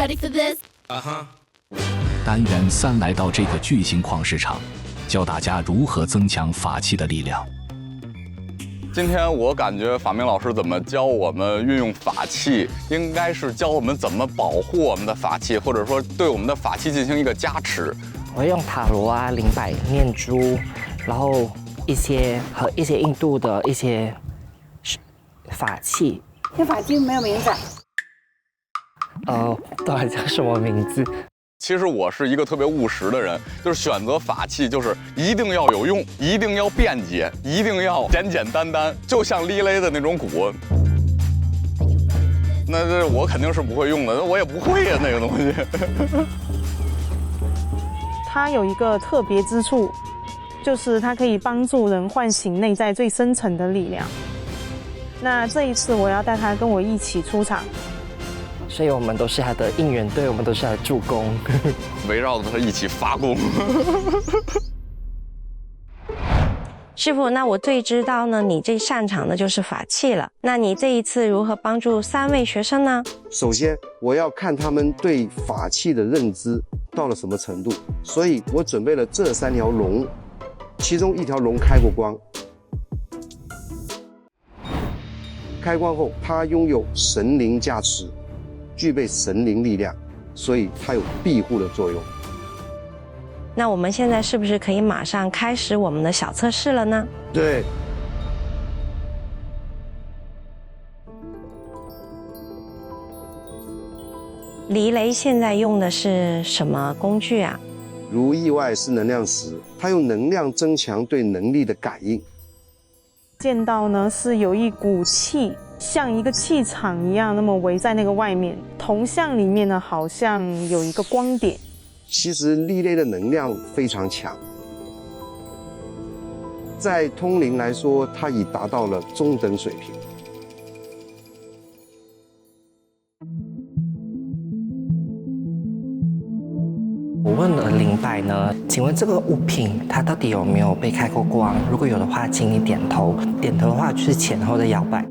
Ready for this? 单元3来到这个巨型矿市场，教大家如何增强法器的力量。今天我感觉法明老师怎么教我们运用法器，应该是教我们怎么保护我们的法器，或者说对我们的法器进行一个加持。我会用塔罗啊、灵摆、念珠，然后一些印度的一些法器。这法器没有名字。到底叫什么名字？其实我是一个特别务实的人，就是选择法器，就是一定要有用，一定要便捷，一定要简简单单，就像丽蕾的那种鼓。那这我肯定是不会用的，我也不会呀那个东西。它有一个特别之处，就是它可以帮助人唤醒内在最深层的力量。那这一次我要带他跟我一起出场。所以我们都是他的应援队，我们都是他的助攻，围绕着他一起发功。师傅，那我最知道呢，你最擅长的就是法器了。那你这一次如何帮助3位学生呢？首先，我要看他们对法器的认知到了什么程度，所以我准备了这3条龙，其中1条龙开过光。开光后，它拥有神灵加持。具备神灵力量，所以它有庇护的作用。那我们现在是不是可以马上开始我们的小测试了呢？对。黎雷现在用的是什么工具啊？如意外是能量石，它用能量增强对能力的感应。见到呢是有一股气。像一个气场一样，那么围在那个外面，铜像里面呢，好像有一个光点。其实丽蕾的能量非常强，在通灵来说，它已达到了中等水平。我问了灵摆呢，请问这个物品它到底有没有被开过光？如果有的话，请你点头。点头的话就是前后的摇摆。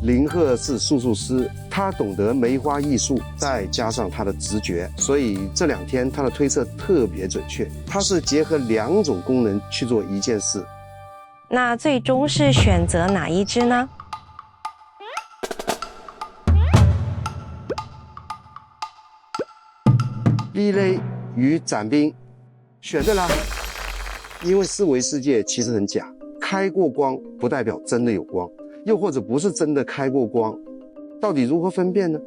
林鹤是术数师，他懂得梅花易数，再加上他的直觉，所以这2天他的推测特别准确。他是结合2种功能去做一件事。那最终是选择哪一支呢？丽蕾与斩冰，选对了。因为4维世界其实很假，开过光不代表真的有光。又或者不是真的开过光，到底如何分辨呢？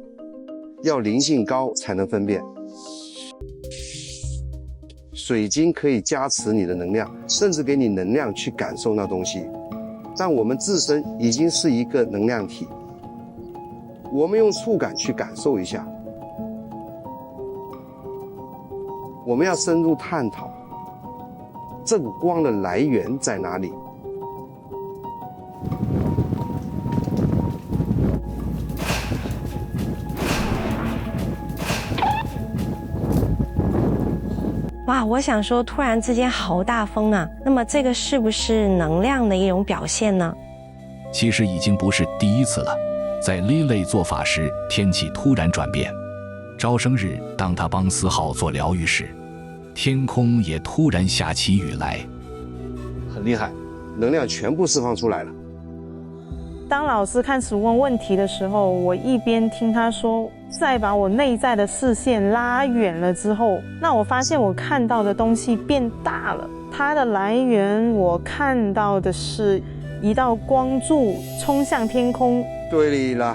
要灵性高才能分辨。水晶可以加持你的能量，甚至给你能量去感受那东西。但我们自身已经是一个能量体，我们用触感去感受一下。我们要深入探讨，这股光的来源在哪里？哇，我想说，突然之间好大风啊！那么这个是不是能量的一种表现呢？其实已经不是第一次了。在丽蕾做法时，天气突然转变。招生日，当他帮4号做疗愈时，天空也突然下起雨来。很厉害，能量全部释放出来了。当老师开始问问题的时候，我一边听他说，再把我内在的视线拉远了之后，那我发现我看到的东西变大了。它的来源，我看到的是一道光柱冲向天空。对了，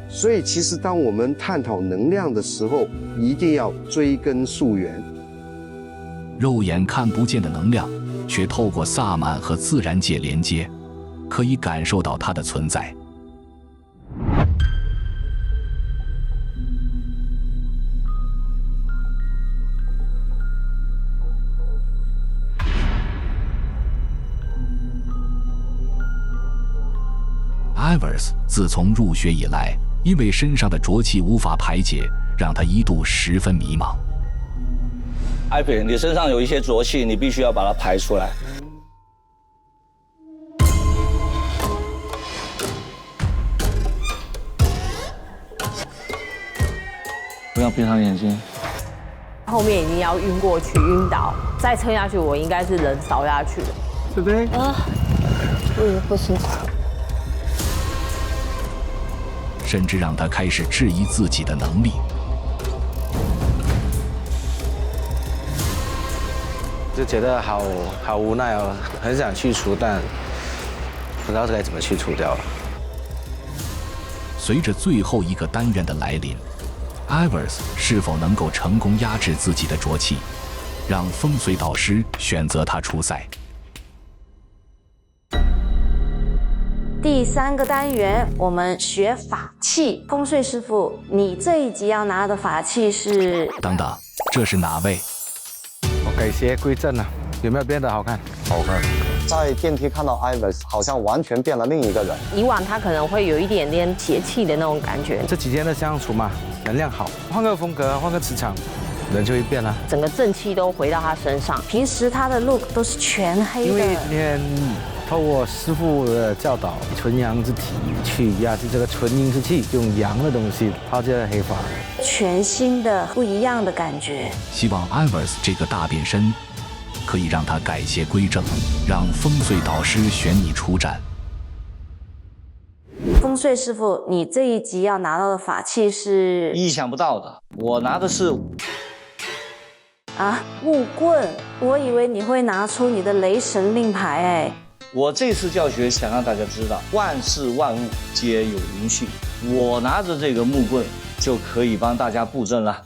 所以其实当我们探讨能量的时候，一定要追根溯源。肉眼看不见的能量，却透过萨满和自然界连接，可以感受到它的存在。Ivers 自从入学以来，因为身上的浊气无法排解，让他一度十分迷茫。艾比，你身上有一些浊气，你必须要把它排出来。不要闭上眼睛。后面已经要晕过去，晕倒，再撑下去，我应该是人倒下去的。对不对？不行。甚至让他开始质疑自己的能力。就觉得好无奈哦，很想去除，但不知道该怎么去除掉了。随着最后一个单元的来临 ，Ivers 是否能够成功压制自己的浊气，让风水导师选择他出赛？第3个单元，我们学法器。风水师傅，你这一集要拿的法器是？等等，这是哪位？我改邪归正了，有没有变得好看？好看。在电梯看到 Ivers， 好像完全变了另一个人。以往他可能会有一点点邪气的那种感觉，这几天的相处嘛，能量好，换个风格，换个磁场，人就会变了。整个正气都回到他身上。平时他的 look 都是全黑的。因为今天透过师傅的教导，纯阳之体去压制这个纯阴之气，用阳的东西抛这个黑发，全新的不一样的感觉。希望 Ivers 这个大变身可以让他改邪归正，让风水导师选你出战。风水师傅，你这一集要拿到的法器是？意想不到的，我拿的是木棍。我以为你会拿出你的雷神令牌哎。我这次教学想让大家知道，万事万物皆有灵序。我拿着这个木棍就可以帮大家布阵了。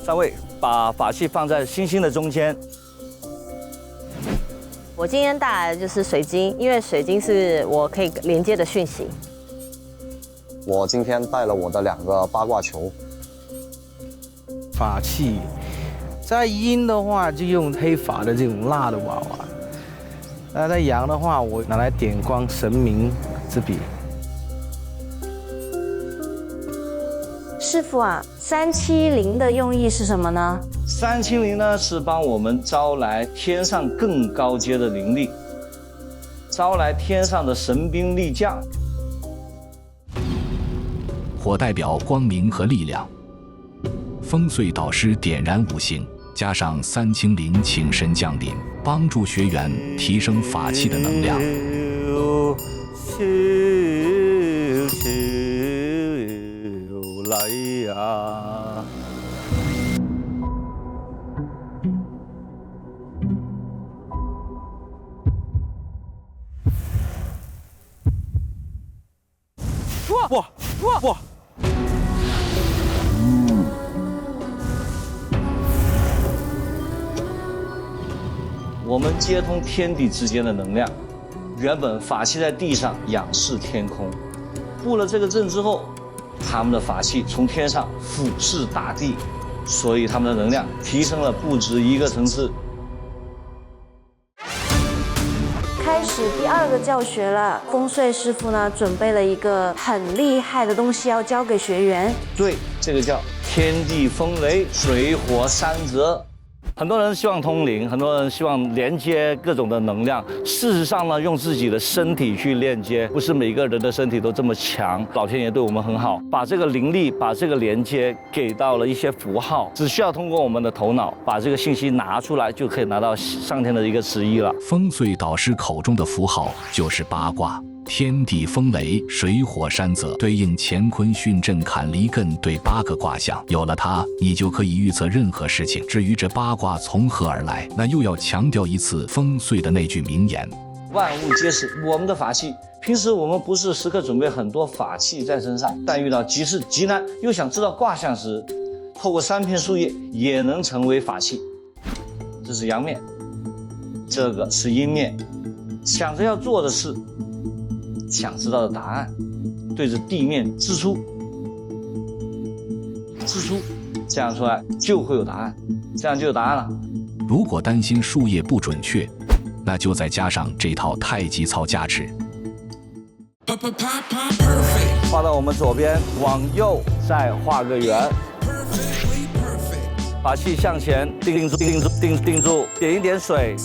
3位，把法器放在星星的中间。我今天带来的就是水晶，因为水晶是我可以连接的讯息。我今天带了我的2个八卦球。法器，在阴的话就用黑法的这种蜡的娃娃，那在阳的话，我拿来点光神明之笔。师傅啊，370的用意是什么呢？370呢是帮我们招来天上更高阶的灵力，招来天上的神兵力将。火代表光明和力量，风水导师点燃5行，加上370请神降临，帮助学员提升法器的能量。来呀！哇！我们接通天地之间的能量。原本法器在地上仰视天空，布了这个阵之后，他们的法器从天上俯视大地，所以他们的能量提升了不止1个层次。开始第2个教学了，风水师傅呢准备了一个很厉害的东西要教给学员。对，这个叫天地风雷水火3泽。很多人希望通灵，很多人希望连接各种的能量。事实上呢，用自己的身体去链接，不是每个人的身体都这么强。老天爷对我们很好，把这个灵力、把这个连接给到了一些符号，只需要通过我们的头脑把这个信息拿出来，就可以拿到上天的一个旨意了。风水导师口中的符号就是八卦。天地风雷水火3泽对应乾坤巽震坎离艮对8个卦象，有了它，你就可以预测任何事情。至于这8卦从何而来，那又要强调一次风水的那句名言：万物皆是我们的法器。平时我们不是时刻准备很多法器在身上，但遇到急事急难又想知道卦象时，透过3片树叶也能成为法器。这是阳面，这个是阴面。想着要做的事，想知道的答案，对着地面支出，这样出来就会有答案，这样就有答案了。如果担心树叶不准确，那就再加上这套太极操加持。画到我们左边，往右再画个圆，把气向前定住，点一点水，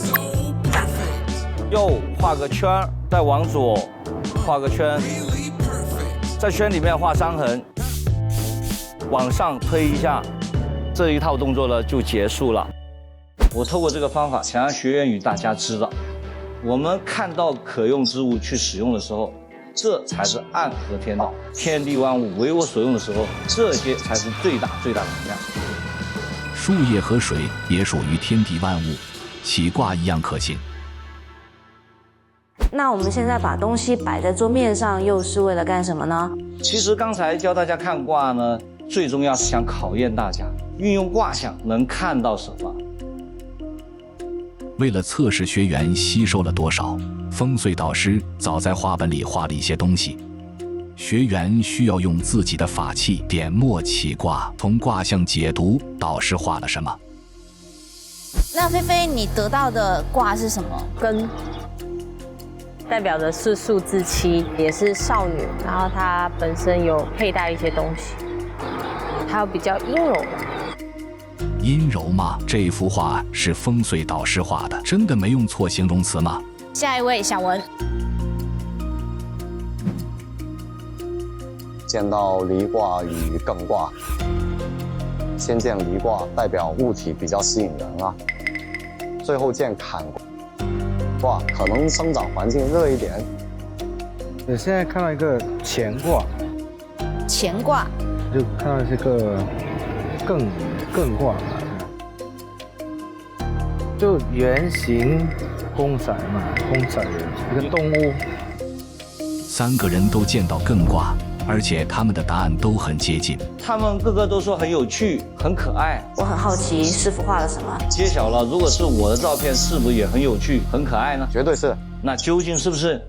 右画个圈，再往左画个圈，在圈里面画伤痕，往上推一下，这一套动作呢就结束了。我透过这个方法，想让学员与大家知道，我们看到可用之物去使用的时候，这才是暗合天道，天地万物为我所用的时候，这些才是最大的能量。树叶和水也属于天地万物，起卦一样可行。那我们现在把东西摆在桌面上，又是为了干什么呢？其实刚才教大家看卦呢，最重要是想考验大家运用卦象能看到什么。为了测试学员吸收了多少，风水导师早在画本里画了一些东西。学员需要用自己的法器点墨起卦，从卦象解读导师画了什么。那菲菲，你得到的卦是什么？艮，代表的是数字7，也是少女，然后她本身有佩戴一些东西，还有比较阴柔的。阴柔吗？这幅画是风水导师画的，真的没用错形容词吗？下一位，小文。见到离卦与艮卦，先见离卦代表物体比较吸引人啊，最后见坎卦可能生长环境热一点。我现在看到一个乾卦，乾卦就看到这个艮卦，就圆形公仔嘛，公仔一个动物。3个人都见到艮卦，而且他们的答案都很接近。他们个个都说很有趣、很可爱。我很好奇师傅画了什么。揭晓了，如果是我的照片，是不是也很有趣、很可爱呢？绝对是。那究竟是不是？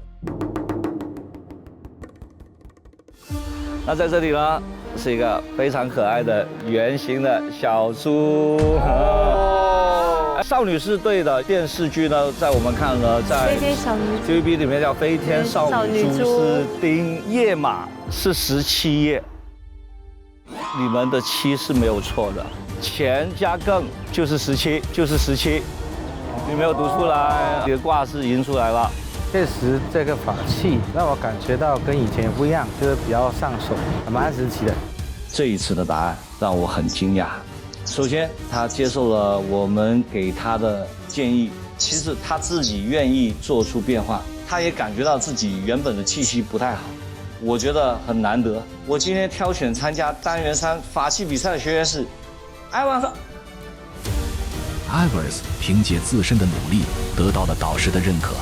那在这里呢，是一个非常可爱的圆形的小猪。少女是对的，电视剧呢，在我们看呢，在飞天小女 TVB 里面叫《飞天少女朱丝丁》，页码是17页，你们的7是没有错的，乾加艮就是17，就是17，你没有读出来，你的卦是赢出来了。确实，这个法器让我感觉到跟以前不一样，就是比较上手，蛮神奇的。这一次的答案让我很惊讶。首先，他接受了我们给他的建议，其实他自己愿意做出变化，他也感觉到自己原本的气息不太好，我觉得很难得。我今天挑选参加单元3法器比赛的学员是艾文。Ivers 凭借自身的努力得到了导师的认可。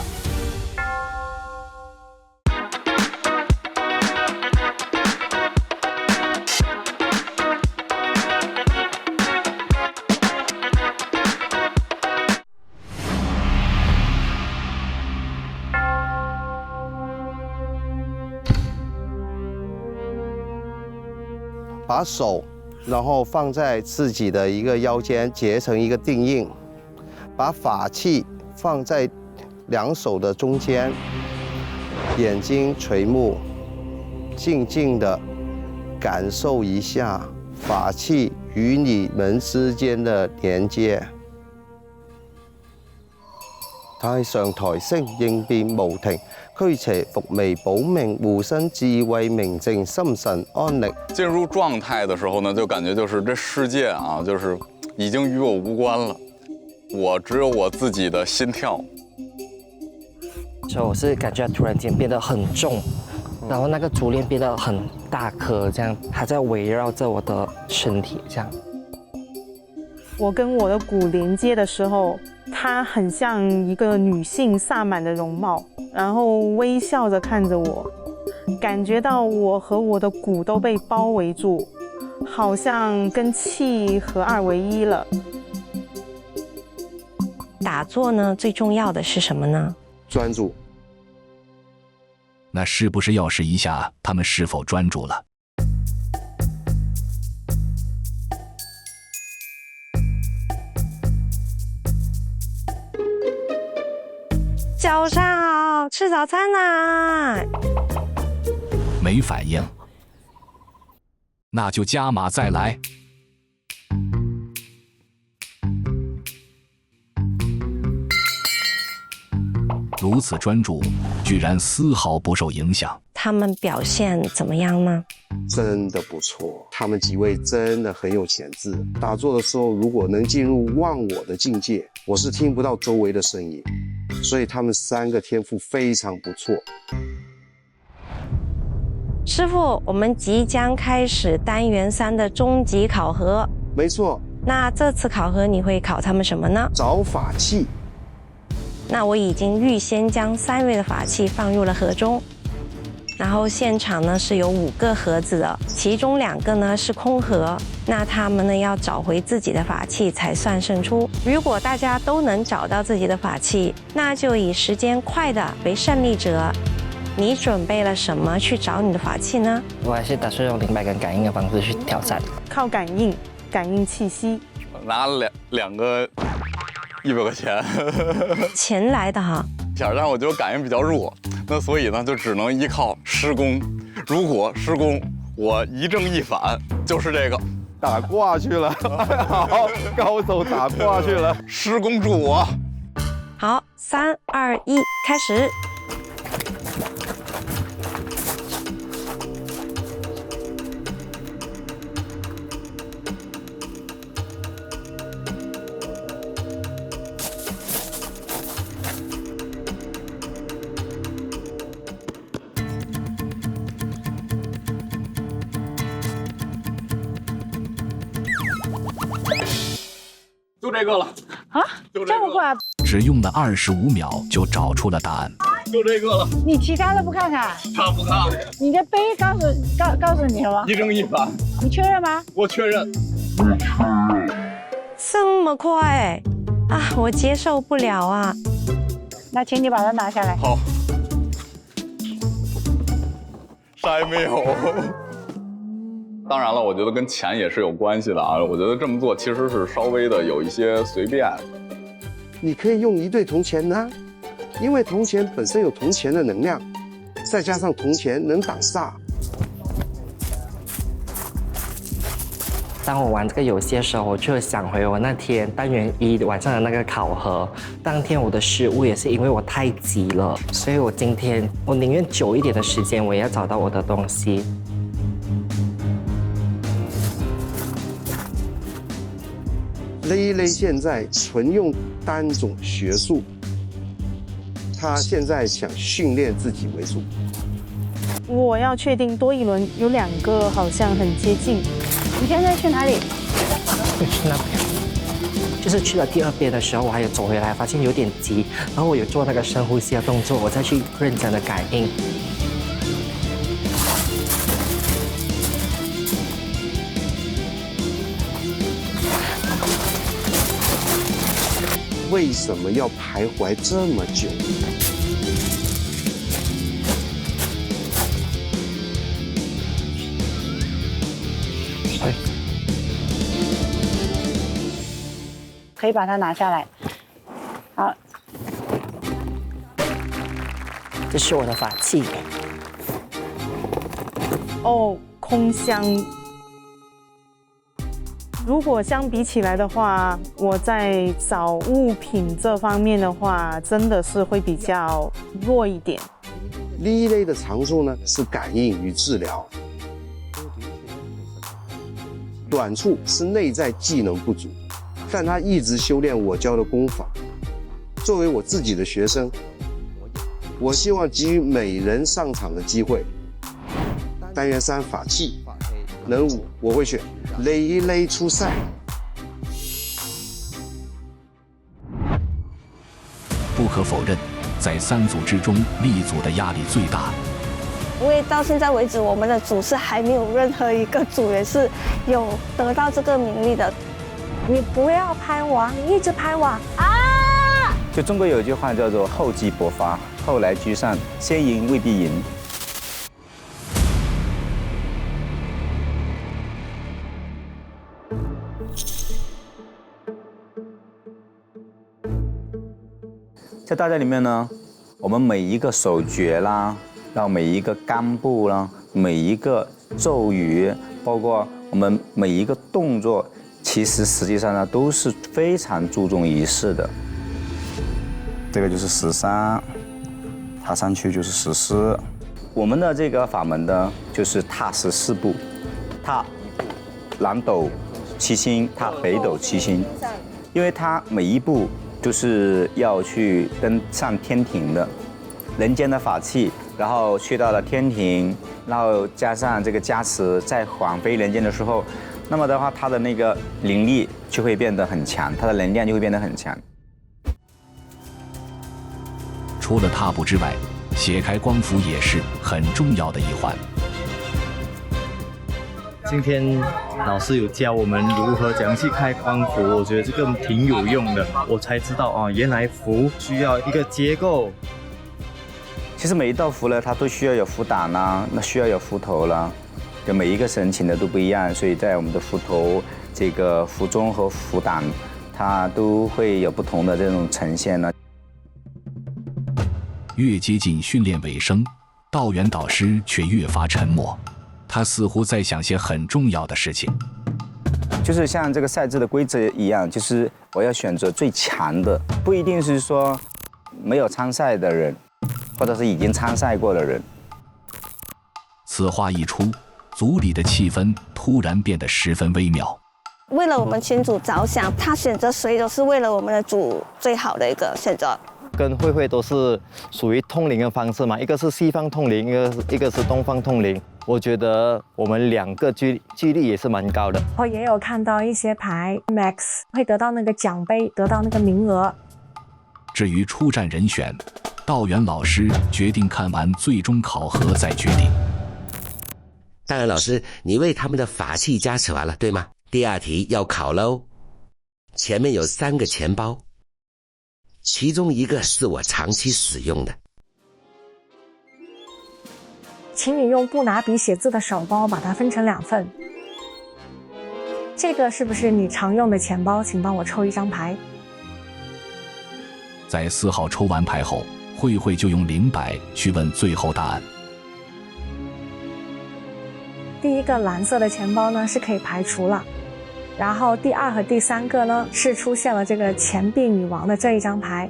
把手，然后放在自己的一个腰间，结成一个定印，把法器放在2手的中间，眼睛垂目，静静地感受一下法器与你们之間的連接。太上抬升，應變無停，驅邪伏微保命，護身智慧明淨，心神安寧。进入状态的时候呢，就感觉就是这世界啊，就是已经与我无关了，我只有我自己的心跳。所以我是感觉突然间变得很重，然后那个珠链变得很大颗，这样它在围绕着我的身体，这样。我跟我的鼓连接的时候，它很像一个女性萨满的容貌，然后微笑着看着我，感觉到我和我的鼓都被包围住，好像跟气合二为一了。打坐呢，最重要的是什么呢？专注。那是不是要试一下他们是否专注了？早上好，吃早餐啦！没反应，那就加码再来。如此专注，居然丝毫不受影响。他们表现怎么样呢？真的不错，他们几位真的很有潜质。打坐的时候，如果能进入忘我的境界，我是听不到周围的声音，所以他们3个天赋非常不错。师傅，我们即将开始单元3的终极考核。没错。那这次考核你会考他们什么呢？找法器。那我已经预先将3位的法器放入了盒中。然后现场呢是有5个盒子的，其中2个呢是空盒。那他们呢要找回自己的法器才算胜出。如果大家都能找到自己的法器，那就以时间快的为胜利者。你准备了什么去找你的法器呢？我还是打算用灵摆跟感应的方式去挑战。靠感应气息。拿两个100块钱，钱来的哈。但是我觉得感应比较弱，那所以呢就只能依靠施工。如果施工我一正一反，就是这个打卦去了，好，高手打卦去了，施工助我。好，3、2、1，开始。就这个了啊？就这么快？只用了25秒就找出了答案。就这个了。你其他的不看看？看不看？你的杯告诉你了吗？一正一反。你确认吗？我确认。这么快啊，我接受不了啊！那请你把它拿下来。好。啥也没有。当然了，我觉得跟钱也是有关系的啊。我觉得这么做其实是稍微的有一些随便。你可以用1对铜钱呢，因为铜钱本身有铜钱的能量，再加上铜钱能挡煞。当我玩这个游戏的时候，我就想回我那天单元1晚上的那个考核。当天我的失误也是因为我太急了，所以我今天我宁愿久一点的时间，我也要找到我的东西。Lei 现在纯用单种学术，他现在想训练自己为主。我要确定多一轮有2个好像很接近。你现在去哪里？去那边。就是去了第2遍的时候，我还有走回来，发现有点急，然后我有做那个深呼吸的动作，我再去认真的感应。为什么要徘徊这么久？可以把它拿下来。好，这是我的法器。哦，空香。如果相比起来的话，我在找物品这方面的话，真的是会比较弱一点。Lei 的长处呢是感应与治疗，短处是内在技能不足，但他一直修炼我教的功法。作为我自己的学生，我希望给予每人上场的机会。单元3法器人物我会选Lei出赛。不可否认，在3组之中，力组的压力最大。因为到现在为止，我们的组是还没有任何一个组员是有得到这个名利的。你不要拍我，你一直拍我啊！就中国有一句话叫做“厚积薄发，后来居上”，先赢未必赢。在大家里面呢，我们每一个手诀啦，然后每一个干部啦，每一个咒语，包括我们每一个动作，其实实际上呢都是非常注重仪式的。这个就是13，踏上去就是实施。我们的这个法门呢，就是踏14步，踏南斗7星，踏北斗7星，因为它每一步就是要去登上天庭的，人间的法器，然后去到了天庭，然后加上这个加持，在返回人间的时候，那么的话，它的那个灵力就会变得很强，它的能量就会变得很强。除了踏步之外，解开光符也是很重要的一环。今天老师有教我们如何怎样去开光符，我觉得这个挺有用的。我才知道啊，原来符需要一个结构。其实每一道符呢，它都需要有符胆啦，那需要有符头啦，就每一个神请的都不一样，所以在我们的符头、这个符中和符胆，它都会有不同的这种呈现呢。越接近训练尾声，道元导师却越发沉默，他似乎在想些很重要的事情。就是像这个赛制的规则一样，就是我要选择最强的，不一定是说没有参赛的人，或者是已经参赛过的人。此话一出，组里的气氛突然变得十分微妙。为了我们群组着想，他选择谁都是为了我们的组最好的一个选择。跟慧慧都是属于通灵的方式嘛，一个是西方通灵，一个是东方通灵。我觉得我们2个几率也是蛮高的。我也有看到一些牌 Max 会得到那个奖杯，得到那个名额。至于出战人选，道元老师决定看完最终考核再决定。道元老师，你为他们的法器加持完了，对吗？第2题要考喽。前面有3个钱包，其中一个是我长期使用的。请你用不拿笔写字的手包把它分成2份。这个是不是你常用的钱包？请帮我抽一张牌。在4号抽完牌后，慧慧就用灵摆去问最后答案。第一个蓝色的钱包呢是可以排除了，然后第2和第3个呢是出现了这个钱币女王的这一张牌，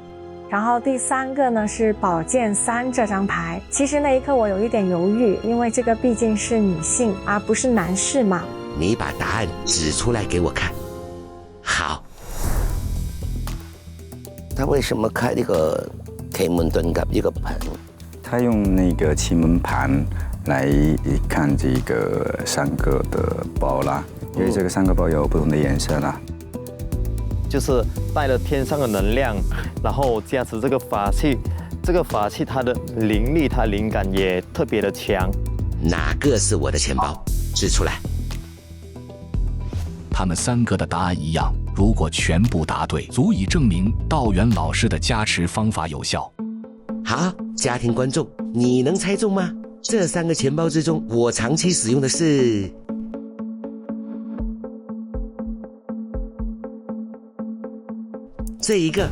然后第3个呢是宝剑3这张牌。其实那一刻我有一点犹豫，因为这个毕竟是女性而不是男士嘛。你把答案指出来给我看。好。他为什么开这个奇门遁甲一个盘？他用那个奇门盘来看这个3个的包啦，因为这个3个包有不同的颜色啦。就是带了天上的能量，然后加持这个法器，这个法器它的灵力、它灵感也特别的强。哪个是我的钱包？指出来。他们3个的答案一样，如果全部答对，足以证明道元老师的加持方法有效。好，家庭观众，你能猜中吗？这3个钱包之中，我长期使用的是这一个。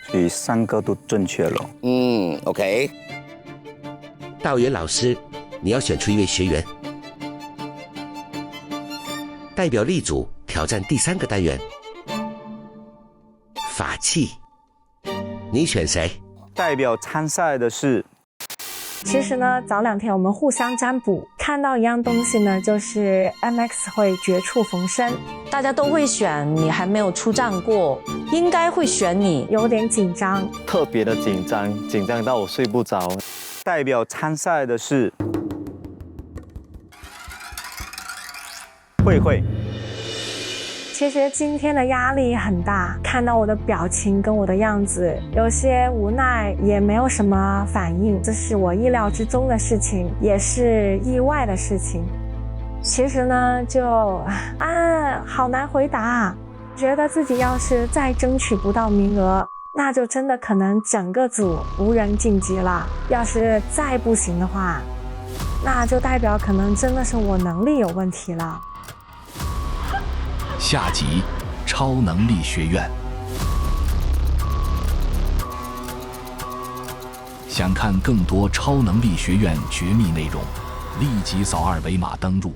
所以3个都正确了。OK。道元老师，你要选出一位学员，代表力组挑战第3个单元。法器，你选谁？代表参赛的是。其实呢，早2天我们互相占卜，看到一样东西呢，就是 MX 会绝处逢生。大家都会选，你还没有出战过，应该会选你。有点紧张，特别的紧张，紧张到我睡不着。代表参赛的是慧慧。其实今天的压力很大，看到我的表情跟我的样子，有些无奈，也没有什么反应，这是我意料之中的事情，也是意外的事情。其实呢，好难回答，觉得自己要是再争取不到名额，那就真的可能整个组无人晋级了。要是再不行的话，那就代表可能真的是我能力有问题了。下集超能力学院。想看更多超能力学院绝密内容，立即扫2维码登入。